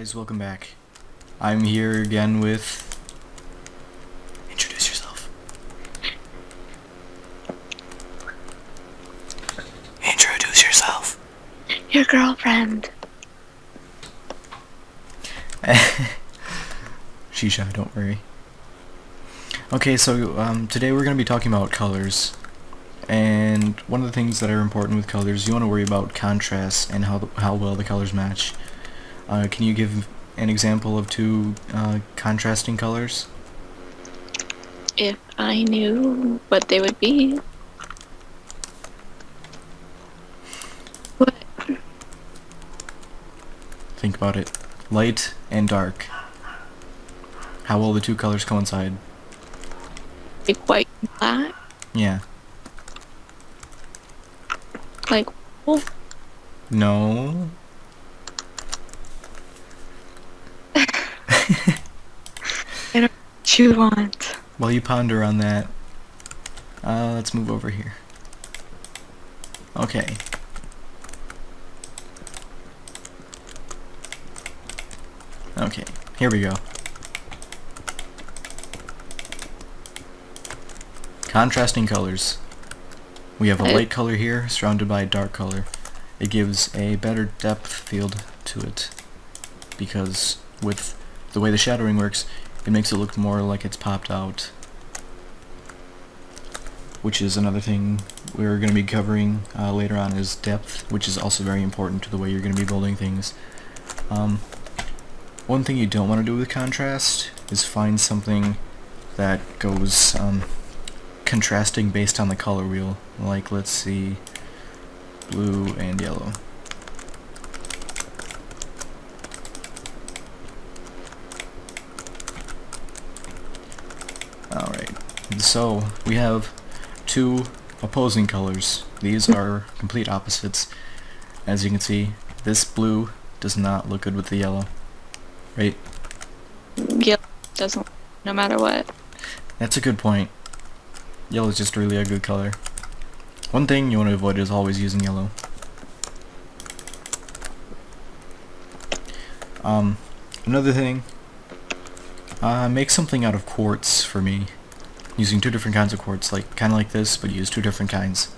guys, welcome back. I'm here again with... Introduce yourself. Introduce yourself. Your girlfriend. She's shy, don't worry. Okay, so today we're going to be talking about colors. And one of the things that are important with colors, you want to worry about contrast and how well the colors match. Can you give an example of two contrasting colors? If I knew what they would be. What? Think about it. Light and dark. How well the two colors coincide. Like white and black? Yeah. Like wolf? No. I don't know what you want. While you ponder on that, let's move over here. Okay. Okay, here we go. Contrasting colors. We have a light color here, surrounded by a dark color. It gives a better depth field to it, because with the way the shadowing works, it makes it look more like it's popped out. Which is another thing we're going to be covering later on, is depth, which is also very important to the way you're going to be building things. One thing you don't want to do with contrast is find something that goes contrasting based on the color wheel. Like, let's see, blue and yellow. Alright, so we have two opposing colors. These are complete opposites. As you can see, this blue does not look good with the yellow. Right? Yellow doesn't, no matter what. That's a good point. Yellow is just really a good color. One thing you want to avoid is always using yellow. Another thing, make something out of quartz for me, using two different kinds of quartz, like kind of like this, but use two different kinds.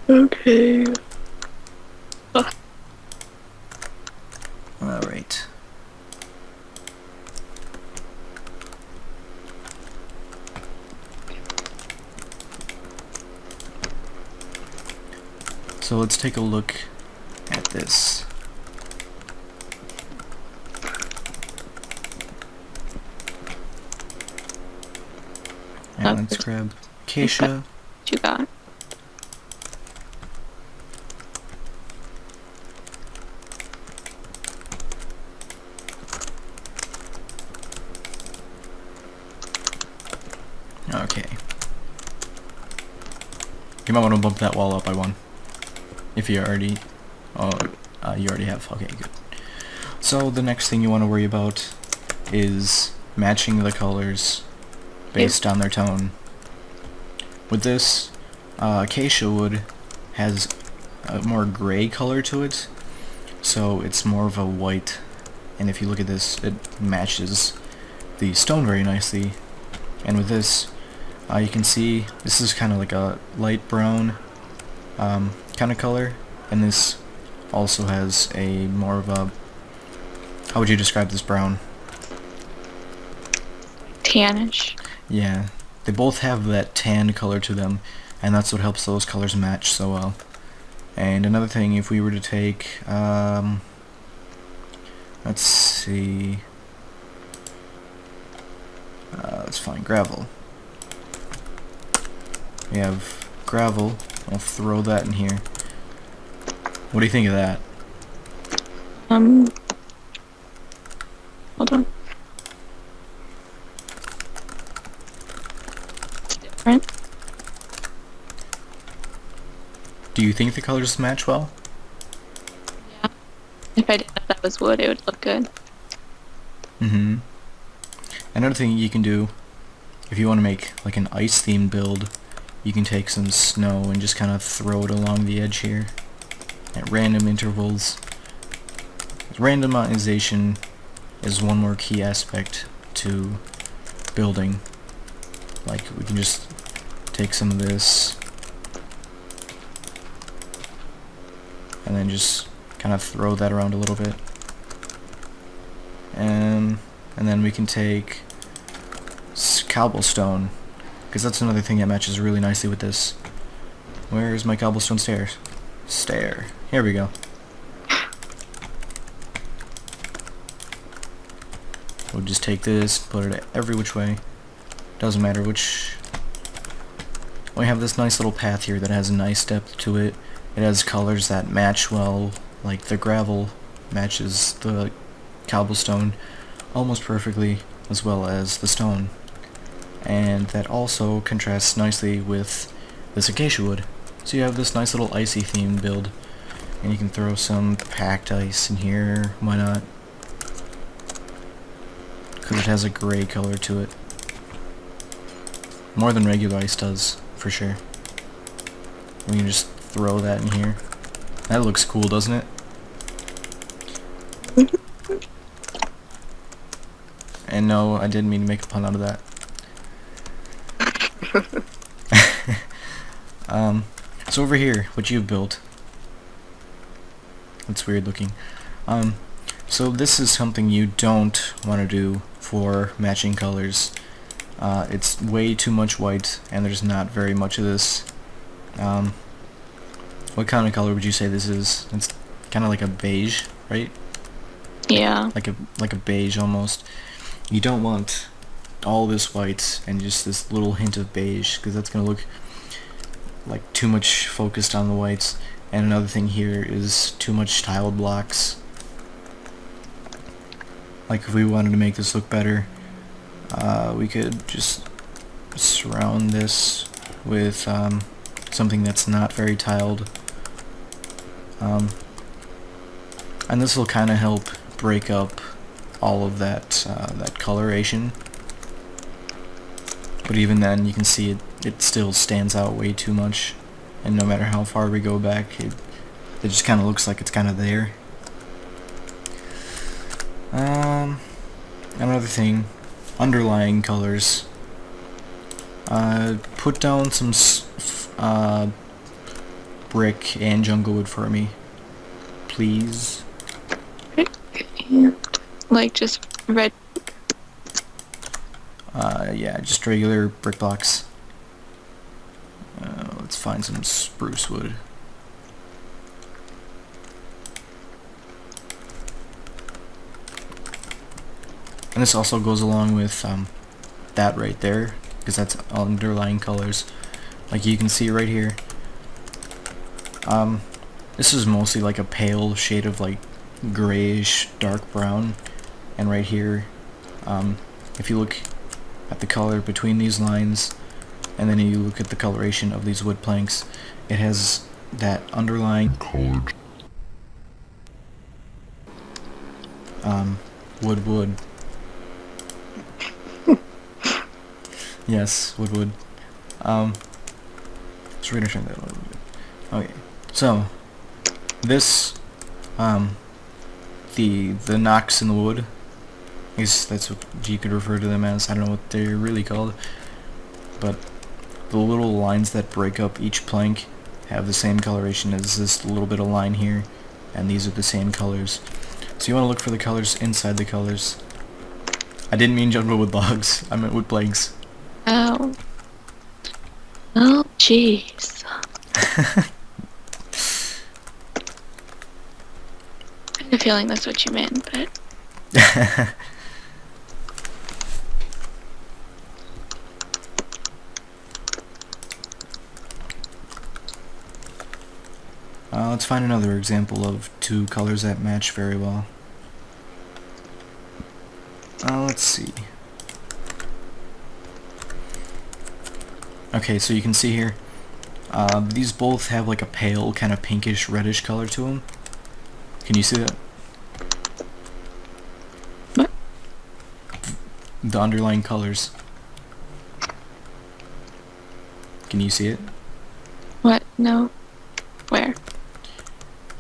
Okay. Alright. So let's take a look at this. And let's grab acacia. What you got? Okay. You might want to bump that wall up by one. If you already... you already have. Okay, good. So the next thing you want to worry about is matching the colors based on their tone. With this, acacia wood has a more gray color to it, so it's more of a white, and if you look at this, it matches the stone very nicely. And with this, you can see this is kind of like a light brown kind of color, and this also has a more of a, how would you describe this brown? Tannish. Yeah, they both have that tan color to them, and that's what helps those colors match so well. And another thing, if we were to take, let's see, let's find gravel. We have gravel. I'll throw that in here. What do you think of that? Hold on. It's different. Do you think the colors match well? Yeah. If I didn't know that was wood, it would look good. Mm-hmm. Another thing you can do, if you want to make like an ice themed build, you can take some snow and just kind of throw it along the edge here at random intervals. randomization is one more key aspect to building. Like, we can just take some of this and then just kind of throw that around a little bit. And then we can take cobblestone, because that's another thing that matches really nicely with this. Where's my cobblestone stairs? Stair. Here we go. We'll just take this, put it every which way. Doesn't matter which. We have this nice little path here that has a nice depth to it. It has colors that match well, like the gravel matches the cobblestone almost perfectly, as well as the stone. And that also contrasts nicely with this acacia wood. So you have this nice little icy themed build, and you can throw some packed ice in here, why not? Because it has a gray color to it. More than regular ice does, for sure. We can just throw that in here. That looks cool, doesn't it? And no, I didn't mean to make a pun out of that. So over here, what you've built. It's weird looking. So this is something you don't want to do for matching colors. It's way too much white, and there's not very much of this. What kind of color would you say this is? It's kind of like a beige, right? Yeah. Like a beige almost. You don't want all this white and just this little hint of beige, because that's gonna look like too much focused on the whites. And another thing here is too much tiled blocks. Like, if we wanted to make this look better, we could just surround this with something that's not very tiled. And this will kind of help break up all of that coloration. But even then, you can see it still stands out way too much. And no matter how far we go back, it just kind of looks like it's kind of there. Another thing, underlying colors. Put down some brick and jungle wood for me, please. Like just red. Yeah, just regular brick blocks. Let's find some spruce wood. And this also goes along with that right there, because that's underlying colors. Like you can see right here. This is mostly like a pale shade of like grayish dark brown, and right here, if you look at the color between these lines, and then you look at the coloration of these wood planks, it has that underlying colored wood. Yes, wood. So we're gonna turn that a little bit. Okay, so this the knocks in the wood, I guess that's what you could refer to them as. I don't know what they're really called, but the little lines that break up each plank have the same coloration as this little bit of line here, and these are the same colors. So you want to look for the colors inside the colors. I didn't mean jungle wood logs, I meant wood planks. Oh. Oh, jeez. I had a feeling that's what you meant, but... Let's find another example of two colors that match very well. Let's see. Okay, so you can see here, these both have like a pale, kind of pinkish, reddish color to them. Can you see that? What? The underlying colors. Can you see it? What? No. Where?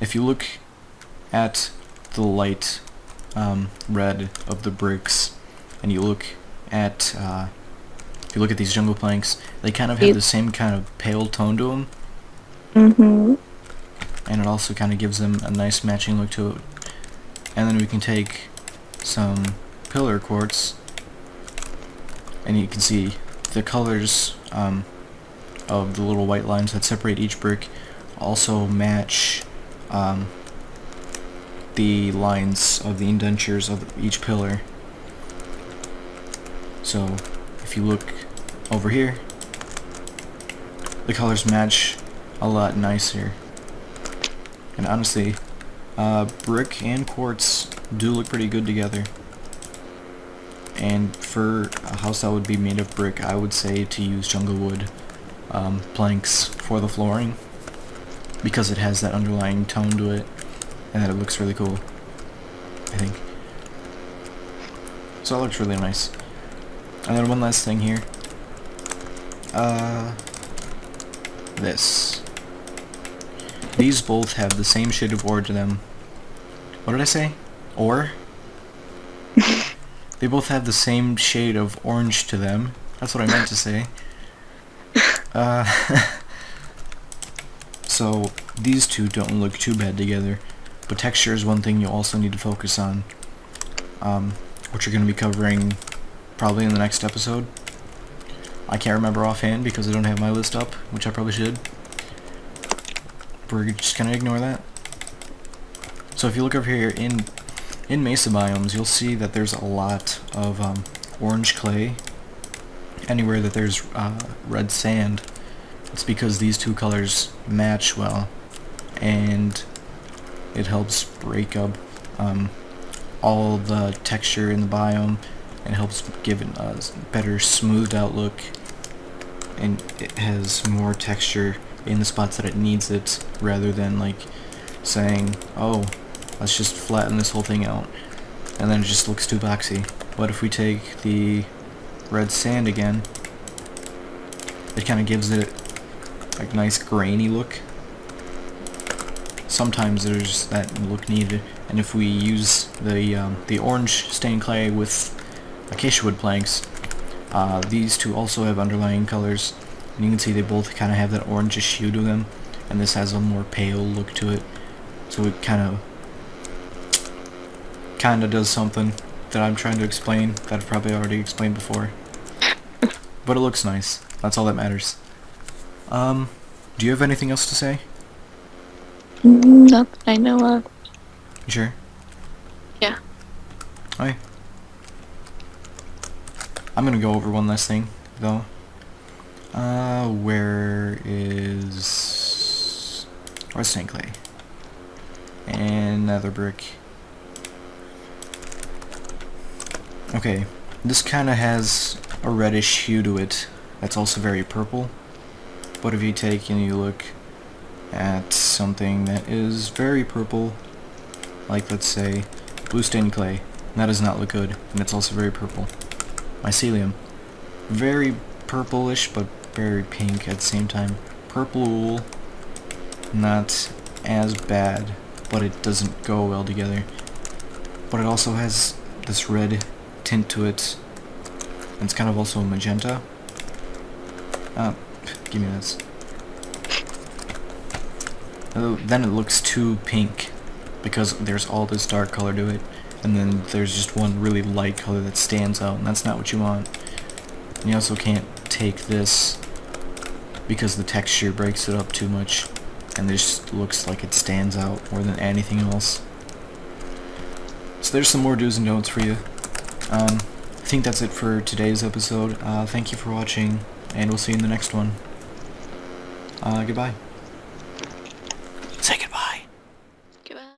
If you look at the light red of the bricks, and you look at if you look at these jungle planks, they kind of have the same kind of pale tone to them, Mm-hmm. and it also kind of gives them a nice matching look to it. And then we can take some pillar quartz, and you can see the colors of the little white lines that separate each brick also match the lines of the indentures of each pillar. So if you look over here, the colors match a lot nicer. And honestly, brick and quartz do look pretty good together. And for a house that would be made of brick, I would say to use jungle wood planks for the flooring, because it has that underlying tone to it, and that it looks really cool, I think. So it looks really nice. And then one last thing here. This. These both have the same shade of ore to them. What did I say? Ore? They both have the same shade of orange to them. That's what I meant to say. So these two don't look too bad together, but texture is one thing you also need to focus on, which you're going to be covering probably in the next episode. I can't remember offhand because I don't have my list up, which I probably should. We're just going to ignore that. So if you look over here in mesa biomes, you'll see that there's a lot of orange clay. Anywhere that there's red sand, it's because these two colors match well, and it helps break up all the texture in the biome, and helps give it a better smoothed out look, and it has more texture in the spots that it needs it, rather than like saying, oh, let's just flatten this whole thing out, and then it just looks too boxy. But if we take the red sand again, it kind of gives it a nice grainy look. Sometimes there's that look needed, and if we use the orange stained clay with acacia wood planks, these two also have underlying colors, and you can see they both kind of have that orangish hue to them, and this has a more pale look to it, so it kind of does something that I'm trying to explain that I've probably already explained before. But it looks nice. That's all that matters. Do you have anything else to say? Not that I know of. You sure? Yeah. Okay. I'm gonna go over one last thing, though. Where's stained clay? And nether brick. Okay, this kinda has a reddish hue to it that's also very purple. But if you take and you look at something that is very purple, like let's say blue stained clay, that does not look good, and it's also very purple. Mycelium, very purplish but very pink at the same time. Purple wool, not as bad, but it doesn't go well together. But it also has this red tint to it, and it's kind of also magenta. Give me this. Then it looks too pink, because there's all this dark color to it, and then there's just one really light color that stands out, and that's not what you want. And you also can't take this, because the texture breaks it up too much, and this looks like it stands out more than anything else. So there's some more do's and don'ts for you. I think that's it for today's episode. Thank you for watching, and we'll see you in the next one. Goodbye.